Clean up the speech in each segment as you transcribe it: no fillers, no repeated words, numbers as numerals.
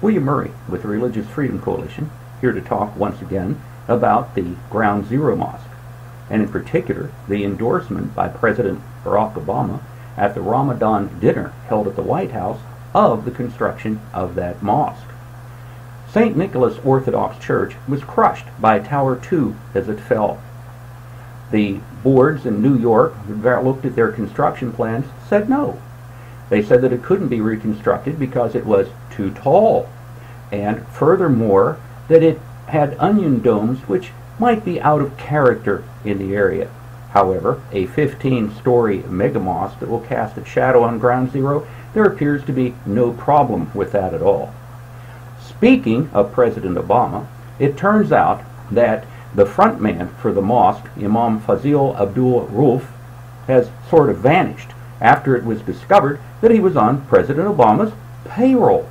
William Murray with the Religious Freedom Coalition, here to talk once again about the Ground Zero Mosque, and in particular the endorsement by President Barack Obama at the Ramadan dinner held at the White House of the construction of that mosque. St. Nicholas Orthodox Church was crushed by Tower 2 as it fell. The boards in New York that looked at their construction plans said no. They said that it couldn't be reconstructed because it was too tall, and furthermore that it had onion domes which might be out of character in the area. However, a 15-story megamosque that will cast its shadow on Ground Zero, there appears to be no problem with that at all. Speaking of President Obama, it turns out that the front man for the mosque, Imam Feisal Abdul Rauf, has sort of vanished after it was discovered that he was on President Obama's payroll.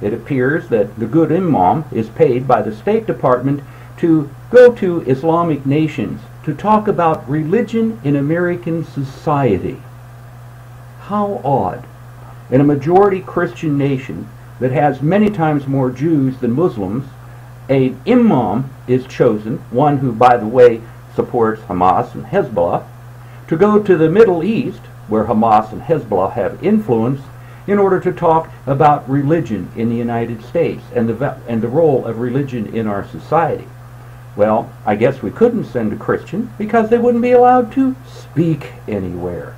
It appears that the good imam is paid by the State Department to go to Islamic nations to talk about religion in American society. How odd. In a majority Christian nation that has many times more Jews than Muslims, an imam is chosen, one who, by the way, supports Hamas and Hezbollah, to go to the Middle East, where Hamas and Hezbollah have influence, in order to talk about religion in the United States and the role of religion in our society. Well, I guess we couldn't send a Christian because they wouldn't be allowed to speak anywhere.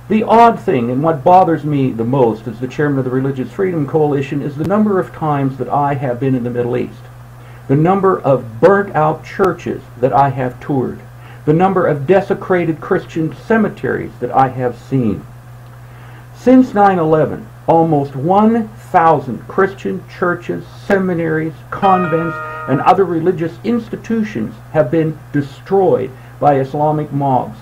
The odd thing, and what bothers me the most as the chairman of the Religious Freedom Coalition, is the number of times that I have been in the Middle East, the number of burnt-out churches that I have toured, the number of desecrated Christian cemeteries that I have seen. Since 9/11, almost 1,000 Christian churches, seminaries, convents, and other religious institutions have been destroyed by Islamic mobs.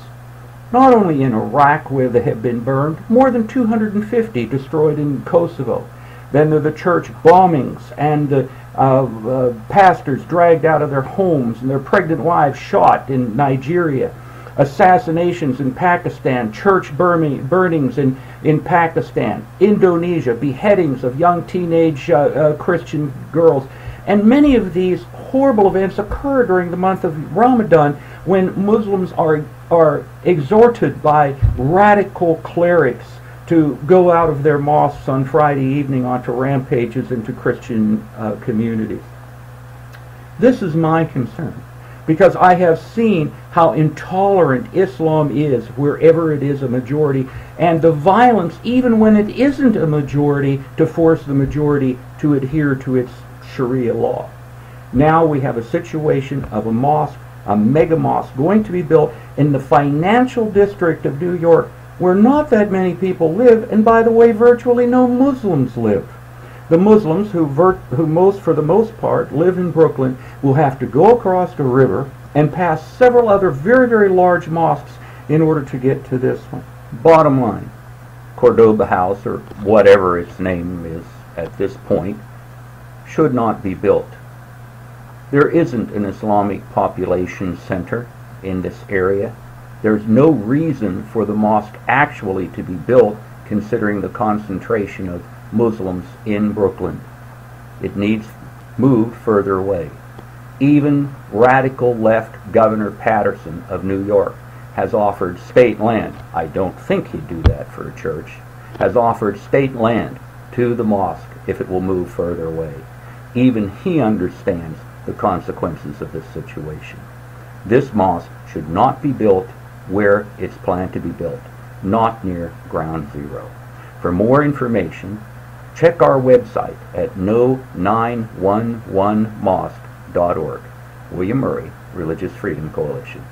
Not only in Iraq, where they have been burned, more than 250 destroyed in Kosovo. Then there are the church bombings and the pastors dragged out of their homes and their pregnant wives shot in Nigeria. Assassinations in Pakistan, church burnings in Pakistan, Indonesia, beheadings of young teenage Christian girls. And many of these horrible events occur during the month of Ramadan, when Muslims are exhorted by radical clerics to go out of their mosques on Friday evening onto rampages into Christian communities. This is my concern, because I have seen how intolerant Islam is wherever it is a majority, and the violence, even when it isn't a majority, to force the majority to adhere to its Sharia law. Now we have a situation of a mosque, a mega mosque, going to be built in the financial district of New York, where not that many people live, and by the way, virtually no Muslims live. The Muslims, who for the most part live in Brooklyn, will have to go across the river and pass several other very, very large mosques in order to get to this one. Bottom line, Cordoba House, or whatever its name is at this point, should not be built. There isn't an Islamic population center in this area. There's no reason for the mosque actually to be built, considering the concentration of Muslims in Brooklyn. It needs moved further away. Even radical left Governor Patterson of New York has offered state land. I don't think he'd do that for a church. Has offered state land to the mosque if it will move further away. Even he understands the consequences of this situation. This mosque should not be built where it's planned to be built, not near Ground Zero. For more information, check our website at no911mosque.org. William Murray, Religious Freedom Coalition.